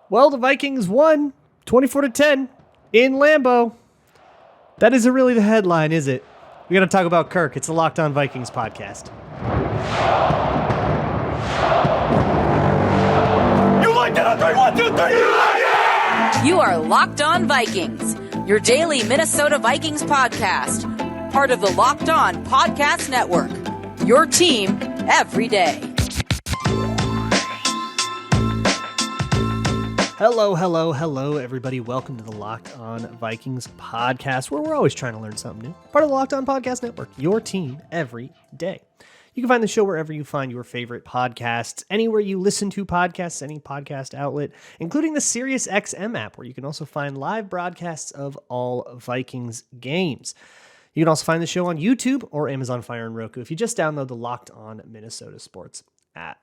Well, the Vikings won 24-10 in Lambeau. That isn't really the headline, is it? We got to talk about Kirk. It's the Locked On Vikings podcast. You like that? 3, 1, 2, 3. You like it? You are Locked On Vikings, your daily Minnesota Vikings podcast. Part of the Locked On Podcast Network. Your team every day. Hello, everybody. Welcome to the Locked On Vikings podcast, where we're always trying to learn something new. Part of the Locked On Podcast Network, your team every day. You can find the show wherever you find your favorite podcasts, anywhere you listen to podcasts, any podcast outlet, including the SiriusXM app, where you can also find live broadcasts of all Vikings games. You can also find the show on YouTube or Amazon Fire and Roku if you just download the Locked On Minnesota Sports app.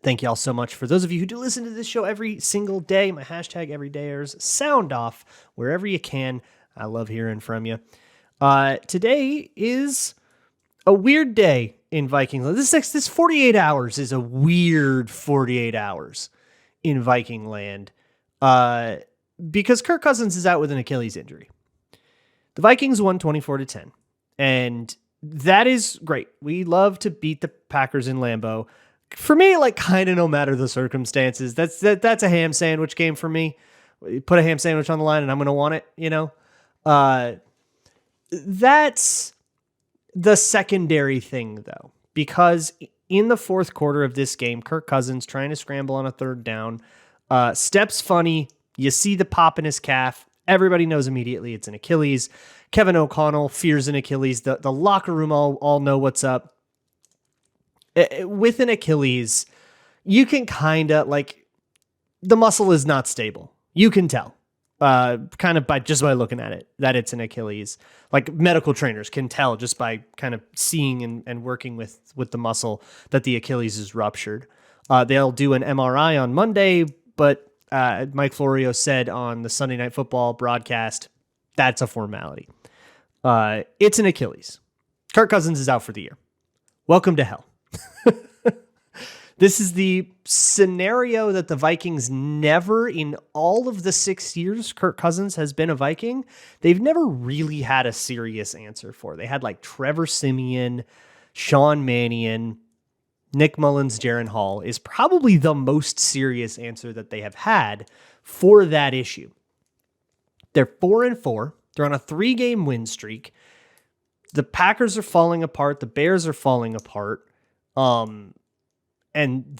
Thank you all so much. For those of you who do listen to this show every single day, my hashtag everydayers, sound off wherever you can. I love hearing from you. Today is a weird day in Vikings. This 48 hours is a weird 48 hours in Viking land because Kirk Cousins is out with an Achilles injury. The Vikings won 24-10, and that is great. We love to beat the Packers in Lambeau. For me, like, kind of no matter the circumstances, that's a ham sandwich game for me. You put a ham sandwich on the line and I'm going to want it, you know? That's the secondary thing, though, because in the fourth quarter of this game, Kirk Cousins trying to scramble on a third down, steps funny. You see the pop in his calf. Everybody knows immediately it's an Achilles. Kevin O'Connell fears an Achilles. The locker room all know what's up. With an Achilles, you can kind of, like, the muscle is not stable. You can tell, kind of by looking at it, that it's an Achilles. Like, medical trainers can tell just by kind of seeing and working with the muscle that the Achilles is ruptured. They'll do an MRI on Monday, but Mike Florio said on the Sunday Night Football broadcast, that's a formality. It's an Achilles. Kirk Cousins is out for the year. Welcome to hell. This is the scenario that the Vikings never, in all of the 6 years Kirk Cousins has been a Viking, they've never really had a serious answer for. They had like Trevor Siemian, Sean Mannion, Nick Mullins, Jaren Hall is probably the most serious answer that they have had for that issue. They're 4-4. They're on a 3-game win streak. The Packers are falling apart. The Bears are falling apart. And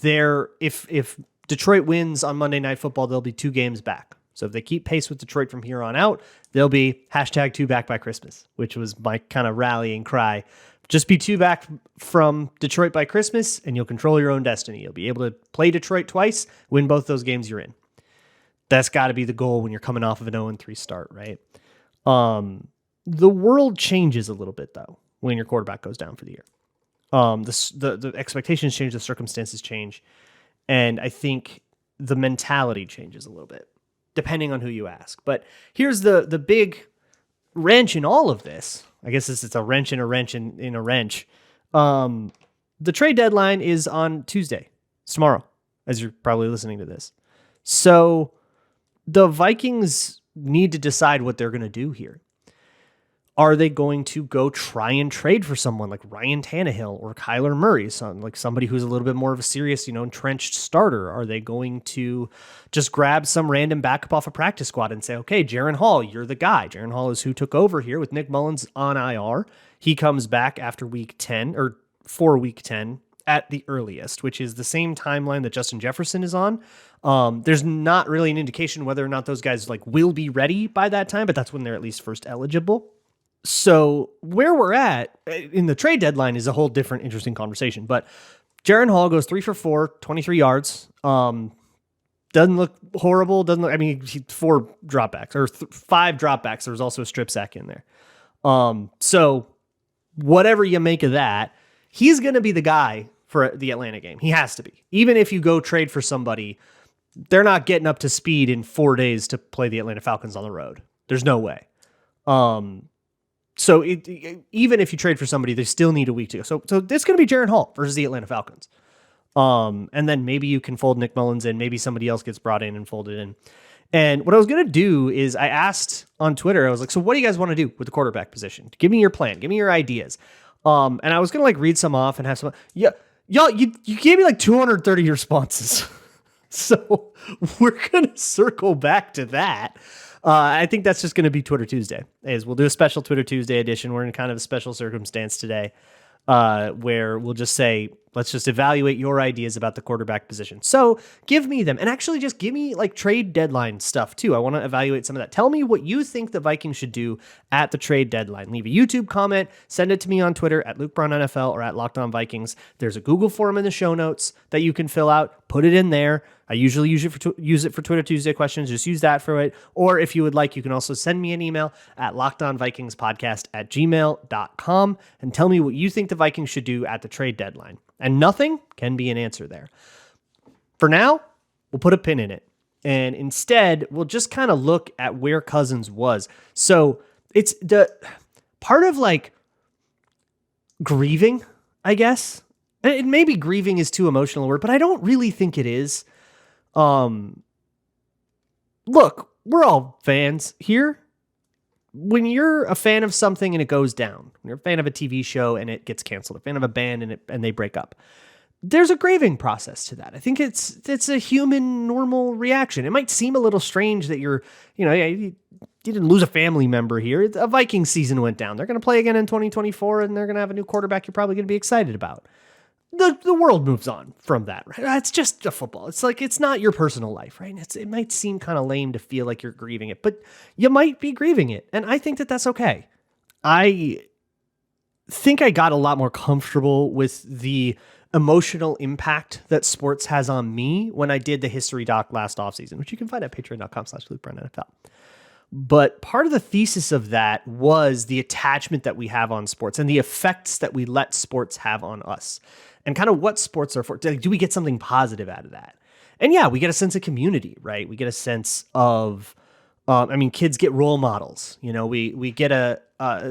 if Detroit wins on Monday Night Football, they'll be 2 games back. So if they keep pace with Detroit from here on out, they'll be hashtag 2 back by Christmas, which was my kind of rallying cry. Just be 2 back from Detroit by Christmas, and you'll control your own destiny. You'll be able to play Detroit twice, win both those games you're in. That's got to be the goal when you're coming off of an 0-3 start, right? The world changes a little bit, though, when your quarterback goes down for the year. The expectations change, the circumstances change, and I think the mentality changes a little bit, depending on who you ask. But here's the big wrench in all of this. I guess it's a wrench in a wrench in a wrench. The trade deadline is on Tuesday. It's tomorrow, as you're probably listening to this. So the Vikings need to decide what they're going to do here. Are they going to go try and trade for someone like Ryan Tannehill or Kyler Murray, like somebody who's a little bit more of a serious, entrenched starter? Are they going to just grab some random backup off a practice squad and say, okay, Jaren Hall, you're the guy. Jaren Hall is who took over here with Nick Mullins on IR. He comes back after week 10 or for week 10 at the earliest, which is the same timeline that Justin Jefferson is on. There's not really an indication whether or not those guys will be ready by that time, but that's when they're at least first eligible. So where we're at in the trade deadline is a whole different interesting conversation. But Jaren Hall goes 3 for 4, 23 yards. Doesn't look horrible. 4 dropbacks or 5 dropbacks. There was also a strip sack in there. So whatever you make of that, he's going to be the guy for the Atlanta game. He has to be. Even if you go trade for somebody, they're not getting up to speed in 4 days to play the Atlanta Falcons on the road. There's no way. So even if you trade for somebody, they still need a week to go. So this is going to be Jaren Hall versus the Atlanta Falcons. And then maybe you can fold Nick Mullins in, maybe somebody else gets brought in and folded in. And what I was going to do is I asked on Twitter, I was like, so what do you guys want to do with the quarterback position? Give me your plan. Give me your ideas. And I was going to like read some off and have some, y'all, you gave me like 230 responses. So we're going to circle back to that. I think that's just going to be Twitter Tuesday. We'll do a special Twitter Tuesday edition. We're in kind of a special circumstance today where we'll just say, let's just evaluate your ideas about the quarterback position. So give me them, and actually just give me like trade deadline stuff too. I want to evaluate some of that. Tell me what you think the Vikings should do at the trade deadline. Leave a YouTube comment, send it to me on Twitter at Luke Brown NFL or at Locked On Vikings. There's a Google form in the show notes that you can fill out. Put it in there. I usually use it for Twitter Tuesday questions. Just use that for it. Or if you would like, you can also send me an email at lockedonvikingspodcast@gmail.com and tell me what you think the Vikings should do at the trade deadline. And nothing can be an answer there. For now, we'll put a pin in it. And instead, we'll just kind of look at where Cousins was. So it's the part of like grieving, I guess. And maybe grieving is too emotional a word, but I don't really think it is. Look, we're all fans here. When you're a fan of something and it goes down, when you're a fan of a TV show and it gets canceled, a fan of a band and they break up, there's a grieving process to that. I think it's a human normal reaction. It might seem a little strange that you didn't lose a family member here. A Vikings season went down. They're going to play again in 2024 and they're going to have a new quarterback you're probably going to be excited about. The world moves on from that, right? It's just a football. It's like, it's not your personal life, right? It might seem kind of lame to feel like you're grieving it, but you might be grieving it. And I think that that's okay. I think I got a lot more comfortable with the emotional impact that sports has on me when I did the history doc last offseason, which you can find at patreon.com/LukeBrownNFL. But part of the thesis of that was the attachment that we have on sports and the effects that we let sports have on us and kind of what sports are for. Do we get something positive out of that? And yeah, we get a sense of community, right? We get a sense of, kids get role models. We get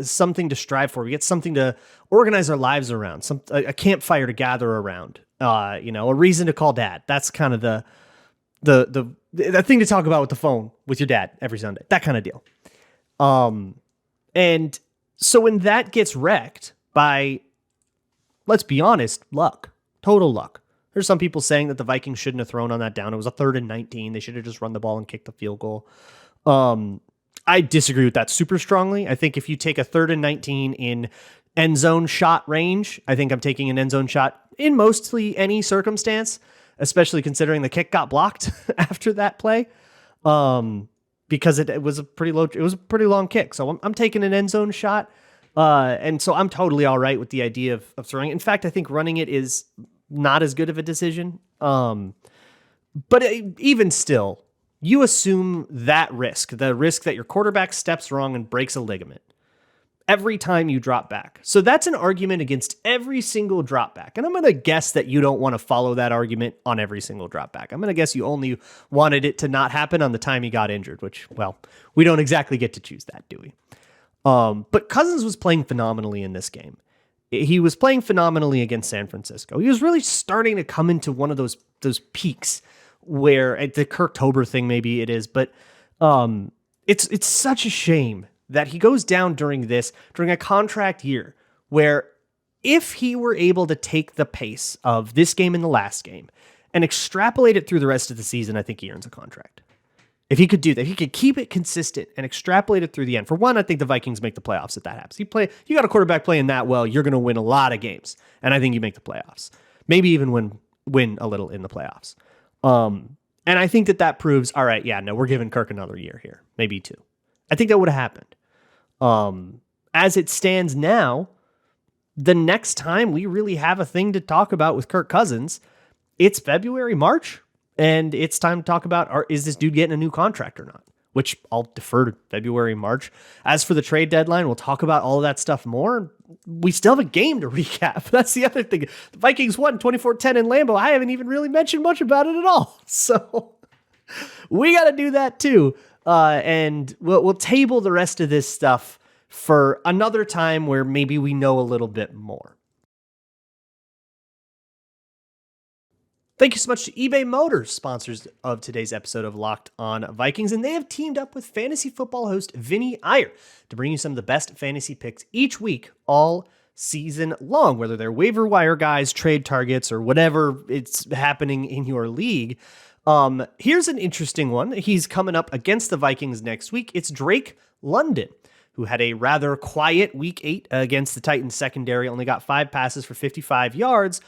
something to strive for. We get something to organize our lives around, a campfire to gather around, a reason to call dad. That's kind of the thing to talk about with the phone with your dad every Sunday, that kind of deal. And so when that gets wrecked by, let's be honest, luck, total luck. There's some people saying that the Vikings shouldn't have thrown on that down. It was a 3rd and 19. They should have just run the ball and kicked the field goal. I disagree with that super strongly. I think if you take a 3rd and 19 in end zone shot range, I think I'm taking an end zone shot in mostly any circumstance, especially considering the kick got blocked after that play, because it was a pretty long kick. So I'm taking an end zone shot. And so I'm totally all right with the idea of throwing it. In fact, I think running it is not as good of a decision. But even still, you assume that risk, the risk that your quarterback steps wrong and breaks a ligament every time you drop back. So that's an argument against every single drop back. And I'm going to guess that you don't want to follow that argument on every single drop back. I'm going to guess you only wanted it to not happen on the time he got injured, which, well, we don't exactly get to choose that, do we? But Cousins was playing phenomenally in this game. He was playing phenomenally against San Francisco. He was really starting to come into one of those peaks where at the Kirktober thing, maybe it is, but it's such a shame that he goes down during a contract year where if he were able to take the pace of this game and the last game and extrapolate it through the rest of the season, I think he earns a contract. If he could do that, he could keep it consistent and extrapolate it through the end. For one, I think the Vikings make the playoffs if that happens. You got a quarterback playing that well, you're going to win a lot of games. And I think you make the playoffs. Maybe even win a little in the playoffs. And I think that proves, all right, yeah, no, we're giving Kirk another year here. Maybe 2. I think that would have happened. As it stands now, the next time we really have a thing to talk about with Kirk Cousins, it's February, March, and it's time to talk about, is this dude getting a new contract or not? Which I'll defer to February, March. As for the trade deadline, we'll talk about all of that stuff more. We still have a game to recap. That's the other thing. The Vikings won 24-10 in Lambeau. I haven't even really mentioned much about it at all. So we got to do that too. And we'll table the rest of this stuff for another time where maybe we know a little bit more. Thank you so much to eBay Motors, sponsors of today's episode of Locked On Vikings, and they have teamed up with fantasy football host Vinny Iyer to bring you some of the best fantasy picks each week, all season long, whether they're waiver wire guys, trade targets, or whatever it's happening in your league. Here's an interesting one. He's coming up against the Vikings next week. It's Drake London, who had a rather quiet week 8 against the Titans secondary, only got 5 passes for 55 yards,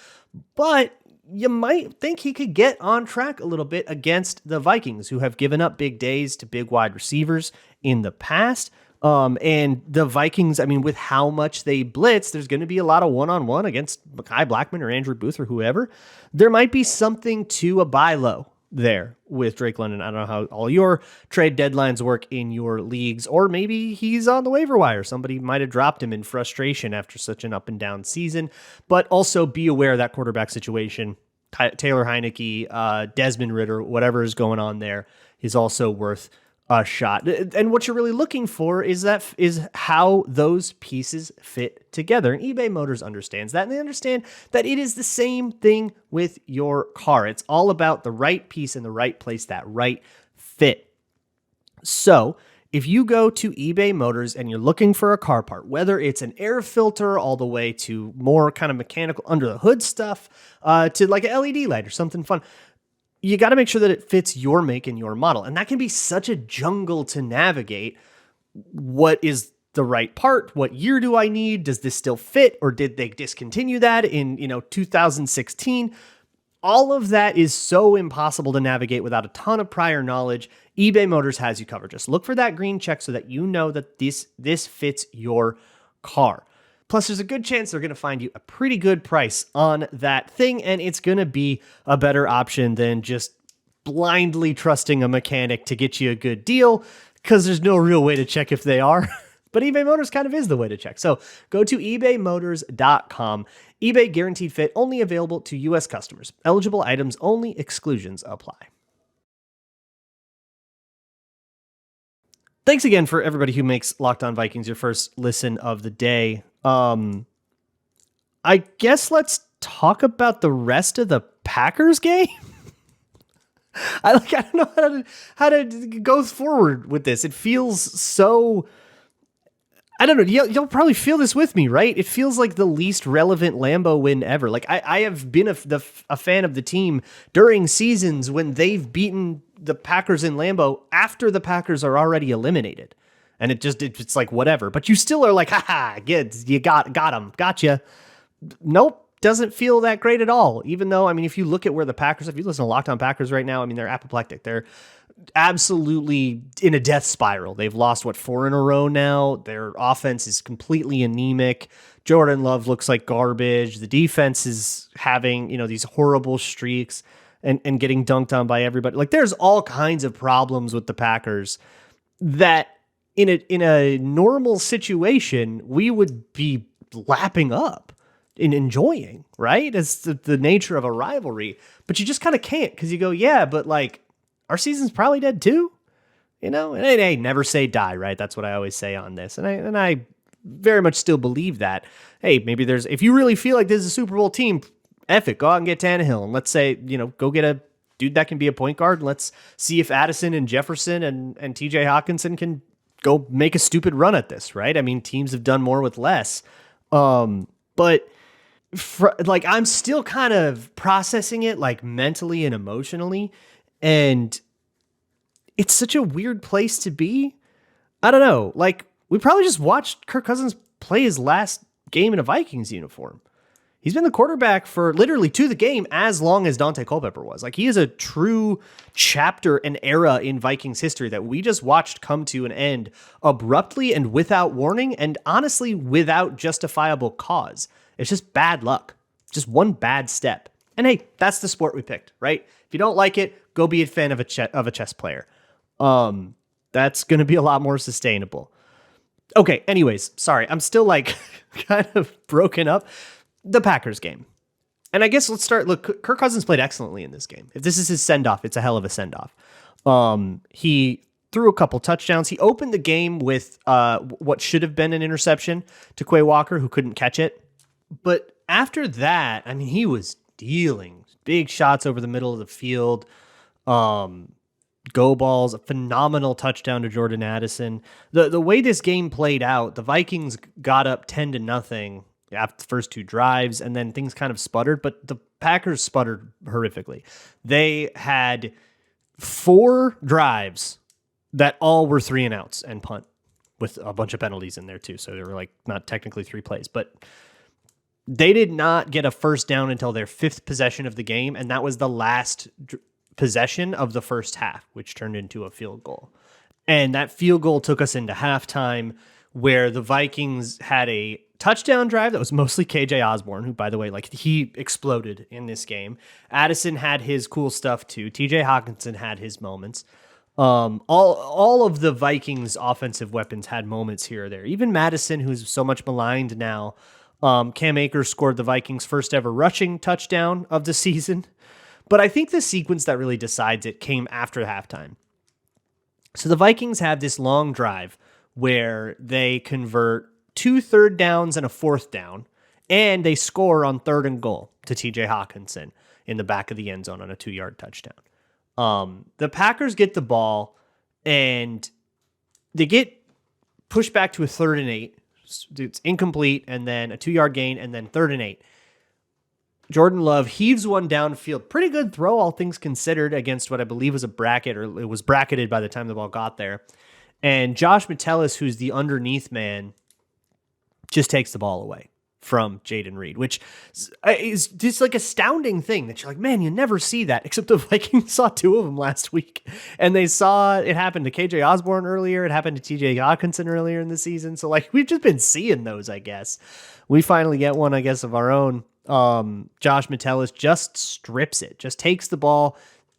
but you might think he could get on track a little bit against the Vikings, who have given up big days to big wide receivers in the past. And the Vikings, I mean, with how much they blitz, there's going to be a lot of one-on-one against Mekhi Blackman or Andrew Booth or whoever. There might be something to a buy low there with Drake London. I don't know how all your trade deadlines work in your leagues, or maybe he's on the waiver wire. Somebody might have dropped him in frustration after such an up and down season, but also be aware of that quarterback situation. Taylor Heineke, Desmond Ridder, whatever is going on there is also worth a shot. And what you're really looking for is how those pieces fit together. And eBay Motors understands that, and they understand that it is the same thing with your car. It's all about the right piece in the right place, that right fit. So if you go to eBay Motors and you're looking for a car part, whether it's an air filter all the way to more kind of mechanical under the hood stuff, to like an LED light or something fun, you got to make sure that it fits your make and your model. And that can be such a jungle to navigate. What is the right part? What year do I need? Does this still fit? Or did they discontinue that in 2016? All of that is so impossible to navigate without a ton of prior knowledge. eBay Motors has you covered. Just look for that green check so that you know that this fits your car. Plus, there's a good chance they're going to find you a pretty good price on that thing, and it's going to be a better option than just blindly trusting a mechanic to get you a good deal, because there's no real way to check if they are. But eBay Motors kind of is the way to check. So go to ebaymotors.com. eBay Guaranteed Fit, only available to U.S. customers. Eligible items only. Exclusions apply. Thanks again for everybody who makes Locked On Vikings your first listen of the day. I guess let's talk about the rest of the Packers game. I don't know how to go forward with this. It feels so, I don't know. You'll probably feel this with me, right? It feels like the least relevant Lambeau win ever. Like I have been a fan of the team during seasons when they've beaten the Packers in Lambeau after the Packers are already eliminated. And it's like, whatever. But you still are like, haha, good. You got him. Gotcha. Nope. Doesn't feel that great at all. Even though, I mean, if you look at where the Packers, if you listen to Locked On Packers right now, I mean, they're apoplectic. They're absolutely in a death spiral. They've lost, 4 in a row now. Their offense is completely anemic. Jordan Love looks like garbage. The defense is having, these horrible streaks and getting dunked on by everybody. Like, there's all kinds of problems with the Packers that in a normal situation, we would be lapping up and enjoying, right? It's the nature of a rivalry, but you just kind of can't, because you go, yeah, but like our season's probably dead too, and hey, never say die, right? That's what I always say on this. And I very much still believe that. Hey, maybe if you really feel like this is a Super Bowl team, F it, go out and get Tannehill, and let's say, go get a dude that can be a point guard. And let's see if Addison and Jefferson and TJ Hawkinson can go make a stupid run at this, right? I mean, teams have done more with less. But I'm still kind of processing it like mentally and emotionally. And it's such a weird place to be. I don't know. Like, we probably just watched Kirk Cousins play his last game in a Vikings uniform. He's been the quarterback for literally to the game as long as Dante Culpepper was. Like, he is a true chapter and era in Vikings history that we just watched come to an end abruptly and without warning, and honestly without justifiable cause. It's just bad luck. Just one bad step. And hey, that's the sport we picked, right? If you don't like it, go be a fan of a chess player. That's going to be a lot more sustainable. Okay, anyways, sorry. I'm still like kind of broken up. The Packers game. And I guess let's start. Look, Kirk Cousins played excellently in this game. If this is his send-off, it's a hell of a send-off. He threw a couple touchdowns. He opened the game with what should have been an interception to Quay Walker, who couldn't catch it. But after that, I mean, he was dealing big shots over the middle of the field. Go balls, a phenomenal touchdown to Jordan Addison. The way this game played out, the Vikings got up 10-0 after the first 2 drives, and then things kind of sputtered, but the Packers sputtered horrifically. They had 4 drives that all were 3-and-outs and punt with a bunch of penalties in there too. So they were like not technically 3 plays, but they did not get a first down until their 5th possession of the game. And that was the last possession of the first half, which turned into a field goal. And that field goal took us into halftime, where the Vikings had a touchdown drive that was mostly KJ Osborne, who, by the way, like, he exploded in this game. Addison had his cool stuff too. TJ Hawkinson had his moments. All of the Vikings offensive weapons had moments here or there. Even Madison, who's so much maligned now. Cam Akers scored the Vikings' first ever rushing touchdown of the season. But I think the sequence that really decides it came after halftime. So the Vikings have this long drive where they convert 2 third downs and a 4th down, and they score on 3rd and goal to TJ Hawkinson in the back of the end zone on a 2-yard touchdown. The Packers get the ball, and they get pushed back to a 3rd and 8. It's incomplete, and then a 2-yard gain, and then 3rd and 8. Jordan Love heaves one downfield. Pretty good throw, all things considered, against what I believe was a bracket, or it was bracketed by the time the ball got there. And Josh Metellus, who's the underneath man, just takes the ball away from Jaden Reed, which is just like astounding thing that you're like, man, you never see that, except the Vikings saw 2 of them last week. And they saw it happen to KJ Osborne earlier. It happened to TJ Hawkinson earlier in the season. So like, we've just been seeing those, I guess. We finally get one, I guess, of our own. Josh Metellus just strips it, just takes the ball,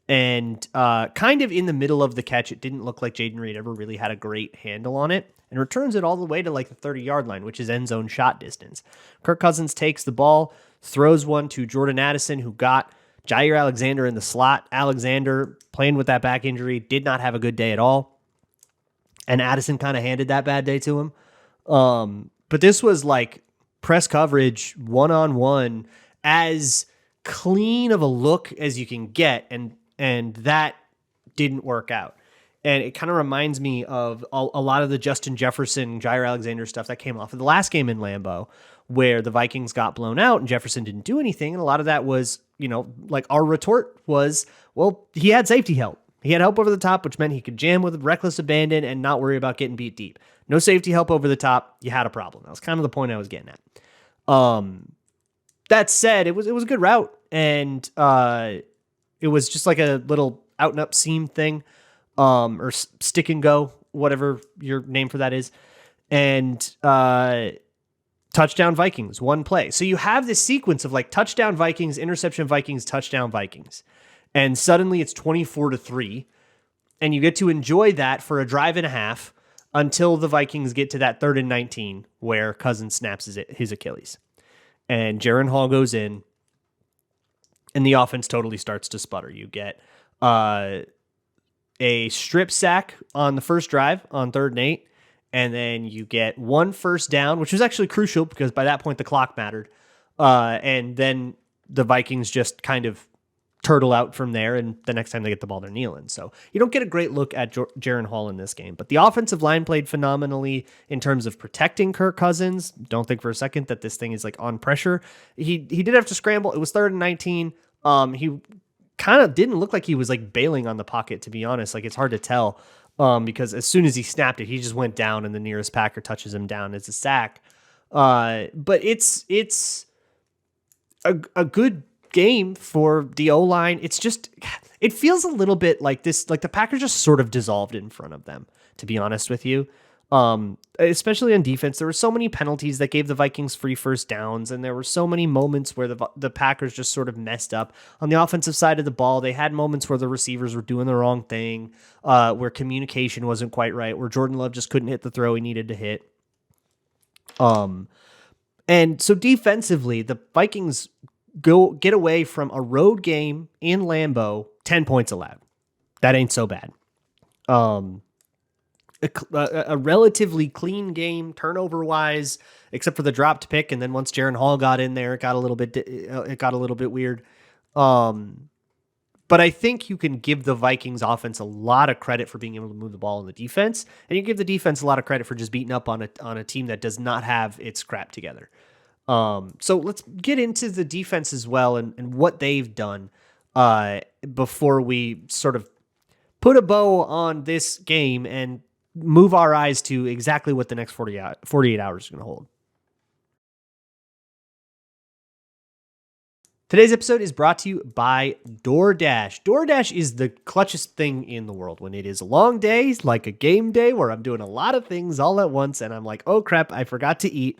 and kind of in the middle of the catch, it didn't look like Jaden Reed ever really had a great handle on it, and returns it all the way to like the 30-yard line, which is end zone shot distance. Kirk Cousins takes the ball, throws one to Jordan Addison, who got Jair Alexander in the slot. Alexander, playing with that back injury, did not have a good day at all, and Addison kind of handed that bad day to him. But this was like press coverage, one-on-one, as clean of a look as you can get, and that didn't work out. And it kind of reminds me of a lot of the Justin Jefferson, Jair Alexander stuff that came off of the last game in Lambeau, where the Vikings got blown out and Jefferson didn't do anything. And a lot of that was, like our retort was, well, he had safety help. He had help over the top, which meant he could jam with reckless abandon and not worry about getting beat deep. No safety help over the top, you had a problem. That was kind of the point I was getting at. That said, it was a good route, and it was just like a little out and up seam thing, or stick and go, whatever your name for that is, and touchdown Vikings, one play. So you have this sequence of like touchdown Vikings, interception Vikings, touchdown Vikings, and suddenly it's 24-3, and you get to enjoy that for a drive and a half until the Vikings get to that 3rd and 19 where Cousins snaps his Achilles. And Jaren Hall goes in, and the offense totally starts to sputter. You get a strip sack on the first drive on 3rd and 8, and then you get 1 first down, which was actually crucial because by that point the clock mattered. And then the Vikings just kind of turtle out from there, and the next time they get the ball, they're kneeling. So you don't get a great look at Jaren Hall in this game, but the offensive line played phenomenally in terms of protecting Kirk Cousins. Don't think for a second that this thing is like on pressure. He did have to scramble. It was 3rd and 19. He kind of didn't look like he was like bailing on the pocket, to be honest. Like, it's hard to tell because as soon as he snapped it, he just went down, and the nearest Packer touches him down. It's a sack. But it's a good game for the O-line. It's just, it feels a little bit like this, like the Packers just sort of dissolved in front of them, to be honest with you. Especially on defense, there were so many penalties that gave the Vikings free first downs, and there were so many moments where the Packers just sort of messed up. On the offensive side of the ball, they had moments where the receivers were doing the wrong thing, where communication wasn't quite right, where Jordan Love just couldn't hit the throw he needed to hit. And so defensively, the Vikings get away from a road game in Lambeau, 10 points allowed. That ain't so bad. A relatively clean game turnover wise, except for the dropped pick. And then once Jaren Hall got in there, it got a little bit weird. But I think you can give the Vikings offense a lot of credit for being able to move the ball in the defense, and you give the defense a lot of credit for just beating up on a team that does not have its crap together. So let's get into the defense as well and what they've done before we sort of put a bow on this game and move our eyes to exactly what the next 48 hours is going to hold. Today's episode is brought to you by DoorDash. DoorDash is the clutchest thing in the world. When it is a long day, like a game day where I'm doing a lot of things all at once and I'm like, oh crap, I forgot to eat.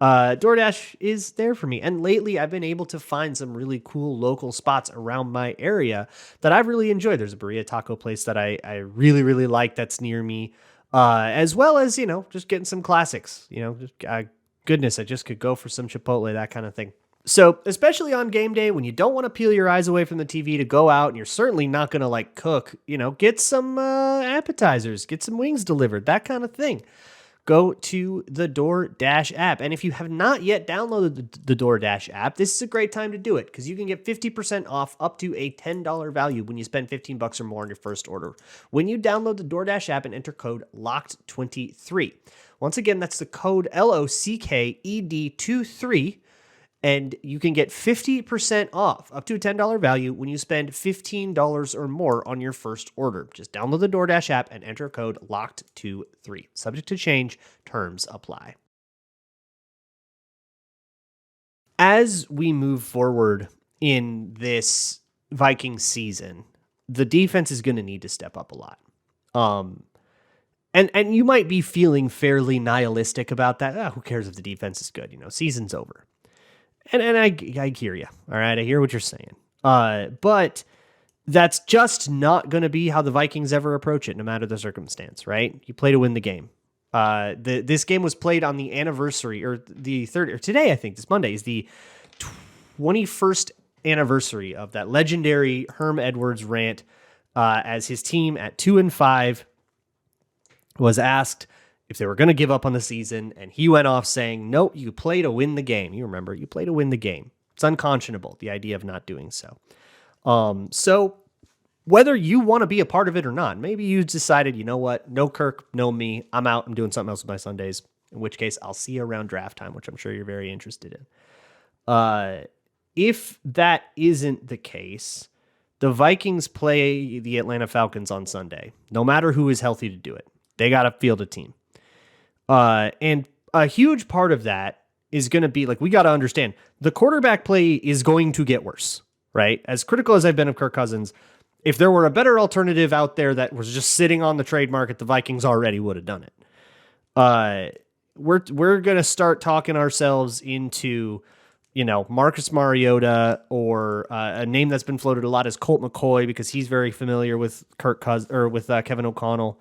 DoorDash is there for me. And lately I've been able to find some really cool local spots around my area that I've really enjoyed. There's a burrito taco place that I really, really like that's near me. As well as, just getting some classics, goodness, I just could go for some Chipotle, that kind of thing. So especially on game day, when you don't want to peel your eyes away from the TV to go out and you're certainly not going to cook, get some appetizers, get some wings delivered, that kind of thing. Go to the DoorDash app. And if you have not yet downloaded the DoorDash app, this is a great time to do it because you can get 50% off up to a $10 value when you spend $15 or more on your first order. When you download the DoorDash app and enter code LOCKED23. Once again, that's the code LOCKED23. And you can get 50% off up to a $10 value when you spend $15 or more on your first order. Just download the DoorDash app and enter code LOCKED23. Subject to change, terms apply. As we move forward in this Vikings season, the defense is going to need to step up a lot. And you might be feeling fairly nihilistic about that. Who cares if the defense is good? Season's over. And I hear you. All right. I hear what you're saying. But that's just not going to be how the Vikings ever approach it, no matter the circumstance, right? You play to win the game. This game was played on the anniversary or the third, or today, I think this Monday is the 21st anniversary of that legendary Herm Edwards rant, as his team at 2-5 was asked if they were going to give up on the season, and he went off saying, nope, you play to win the game. You remember, you play to win the game. It's unconscionable, the idea of not doing so. So whether you want to be a part of it or not, maybe you decided, you know what, no Kirk, no me, I'm out, I'm doing something else with my Sundays, in which case I'll see you around draft time, which I'm sure you're very interested in. If that isn't the case, the Vikings play the Atlanta Falcons on Sunday, no matter who is healthy to do it. They got to field a team. And a huge part of that is going to be we got to understand the quarterback play is going to get worse, right? As critical as I've been of Kirk Cousins, if there were a better alternative out there that was just sitting on the trade market, the Vikings already would have done it. We're going to start talking ourselves into, Marcus Mariota or a name that's been floated a lot is Colt McCoy because he's very familiar with Kirk Cousins or with Kevin O'Connell.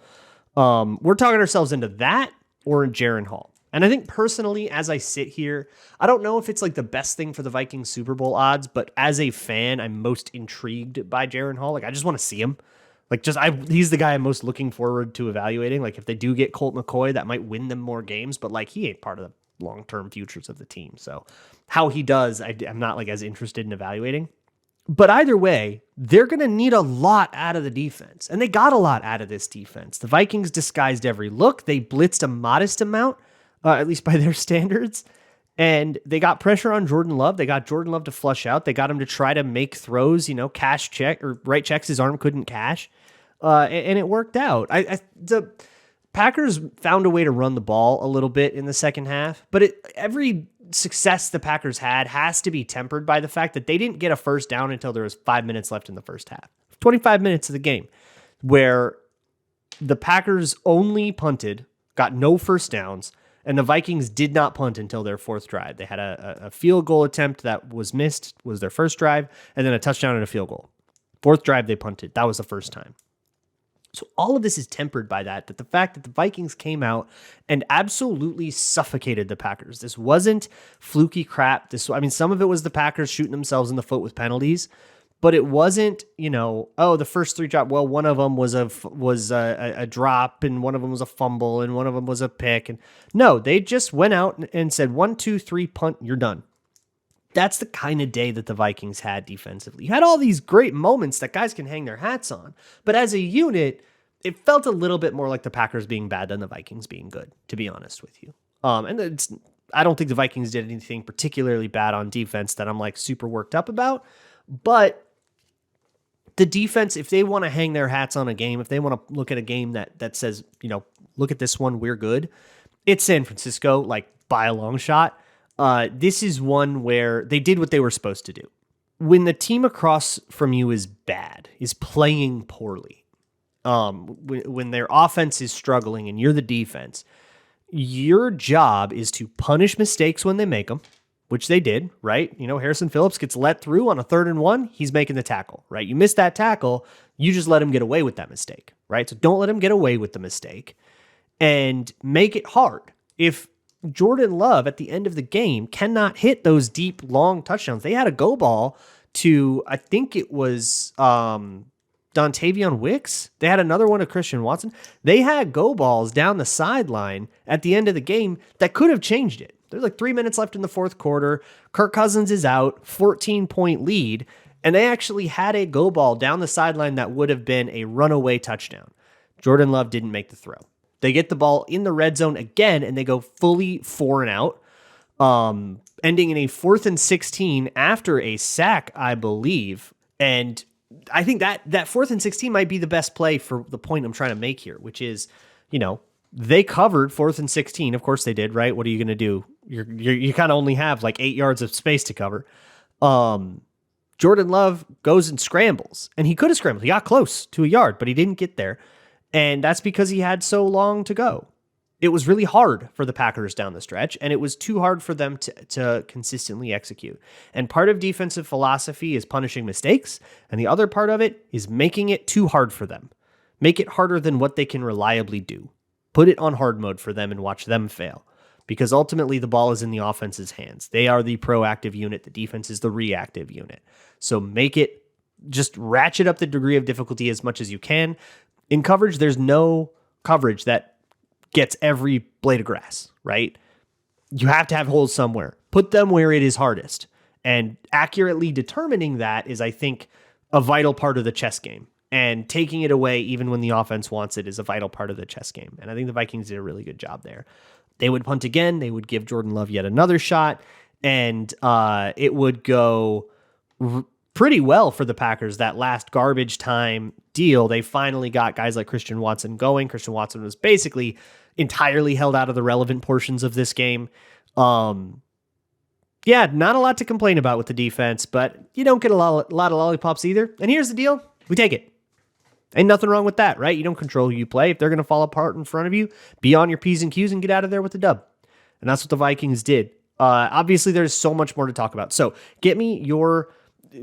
We're talking ourselves into that or Jaren Hall. And I think personally, as I sit here, I don't know if it's the best thing for the Vikings Super Bowl odds, but as a fan, I'm most intrigued by Jaren Hall. I just want to see him. He's the guy I'm most looking forward to evaluating. If they do get Colt McCoy, that might win them more games, but he ain't part of the long-term futures of the team. So how he does, I'm not as interested in evaluating. But either way, they're going to need a lot out of the defense. And they got a lot out of this defense. The Vikings disguised every look. They blitzed a modest amount, at least by their standards. And they got pressure on Jordan Love. They got Jordan Love to flush out. They got him to try to make throws, cash check or write checks his arm couldn't cash. And it worked out. The Packers found a way to run the ball a little bit in the second half. But every success the Packers had has to be tempered by the fact that they didn't get a first down until there was 5 minutes left in the first half. 25 minutes of the game where the Packers only punted, got no first downs, and the Vikings did not punt until their fourth drive. They had a field goal attempt that was missed, was their first drive, and then a touchdown and a field goal. Fourth drive, they punted. That was the first time. So all of this is tempered by that the fact that the Vikings came out and absolutely suffocated the Packers. This wasn't fluky crap. Some of it was the Packers shooting themselves in the foot with penalties, but it wasn't, the first three drop. Well, one of them was a drop, and one of them was a fumble, and one of them was a pick. And no, they just went out and said 1, 2, 3, punt. You're done. That's the kind of day that the Vikings had defensively. You had all these great moments that guys can hang their hats on, but as a unit, it felt a little bit more like the Packers being bad than the Vikings being good, to be honest with you. I don't think the Vikings did anything particularly bad on defense that I'm like super worked up about, but the defense, if they want to hang their hats on a game, if they want to look at a game that says, look at this one, we're good, it's San Francisco, like by a long shot. This is one where they did what they were supposed to do. When the team across from you is bad, is playing poorly, when their offense is struggling and you're the defense, your job is to punish mistakes when they make them, which they did, right? Harrison Phillips gets let through on a 3rd and 1. He's making the tackle, right? You miss that tackle, you just let him get away with that mistake, right? So don't let him get away with the mistake and make it hard. If Jordan Love at the end of the game cannot hit those deep, long touchdowns, they had a go ball to, I think it was Dontavion Wicks. They had another one to Christian Watson. They had go balls down the sideline at the end of the game that could have changed it. There's like 3 minutes left in the fourth quarter. Kirk Cousins is out, 14-point lead, and they actually had a go ball down the sideline that would have been a runaway touchdown. Jordan Love didn't make the throw. They get the ball in the red zone again, and they go fully 4 and out, ending in a 4th and 16 after a sack, I believe. And I think that 4th and 16 might be the best play for the point I'm trying to make here, which is, they covered 4th and 16. Of course they did, right? What are you going to do? You kind of only have like 8 yards of space to cover. Jordan Love goes and scrambles, and he could have scrambled. He got close to a yard, but he didn't get there. And that's because he had so long to go. It was really hard for the Packers down the stretch, and it was too hard for them to consistently execute. And part of defensive philosophy is punishing mistakes, and the other part of it is making it too hard for them. Make it harder than what they can reliably do. Put it on hard mode for them and watch them fail. Because ultimately the ball is in the offense's hands. They are the proactive unit. The defense is the reactive unit. So make it, just ratchet up the degree of difficulty as much as you can. In coverage, there's no coverage that gets every blade of grass, right? You have to have holes somewhere. Put them where it is hardest. And accurately determining that is, I think, a vital part of the chess game. And taking it away even when the offense wants it is a vital part of the chess game. And I think the Vikings did a really good job there. They would punt again. They would give Jordan Love yet another shot. And it would go pretty well for the Packers. That last garbage time deal, they finally got guys like Christian Watson going. Christian Watson was basically entirely held out of the relevant portions of this game. Not a lot to complain about with the defense, but you don't get a lot of lollipops either. And here's the deal. We take it. Ain't nothing wrong with that, right? You don't control who you play. If they're going to fall apart in front of you, be on your P's and Q's and get out of there with the dub. And that's what the Vikings did. Obviously, there's so much more to talk about. So get me your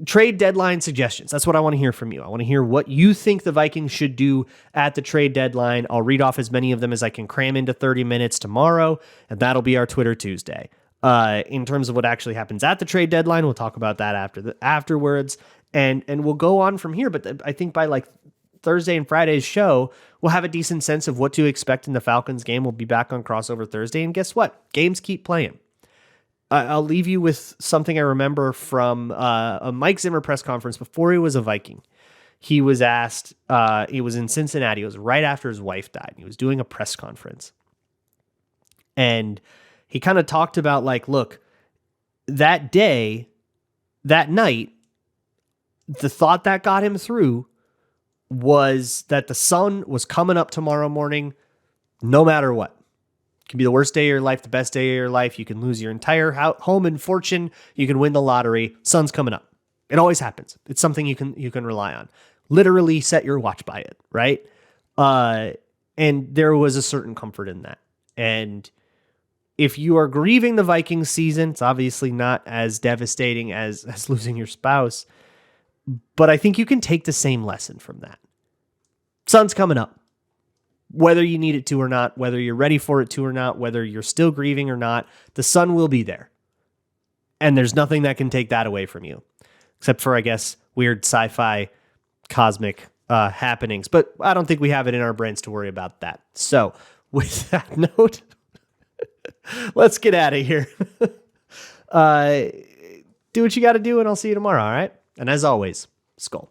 trade deadline suggestions. That's what I want to hear from you. I want to hear what you think the Vikings should do at the trade deadline. I'll read off as many of them as I can cram into 30 minutes tomorrow, and that'll be our Twitter Tuesday. In terms of what actually happens at the trade deadline, we'll talk about that afterwards, and we'll go on from here. But I think by like Thursday and Friday's show, we'll have a decent sense of what to expect in the Falcons game. We'll be back on Crossover Thursday, and guess what? Games keep playing. I'll leave you with something I remember from a Mike Zimmer press conference before he was a Viking. He was asked, he was in Cincinnati. It was right after his wife died. He was doing a press conference. And he kind of talked about like, look, that day, that night, the thought that got him through was that the sun was coming up tomorrow morning, no matter what. It can be the worst day of your life, the best day of your life. You can lose your entire home and fortune. You can win the lottery. Sun's coming up. It always happens. It's something you can rely on. Literally set your watch by it, right? And there was a certain comfort in that. And if you are grieving the Vikings season, it's obviously not as devastating as losing your spouse. But I think you can take the same lesson from that. Sun's coming up. Whether you need it to or not, whether you're ready for it to or not, whether you're still grieving or not, the sun will be there. And there's nothing that can take that away from you. Except for, I guess, weird sci-fi cosmic happenings. But I don't think we have it in our brains to worry about that. So, with that note, let's get out of here. do what you got to do, and I'll see you tomorrow, all right? And as always, Skull.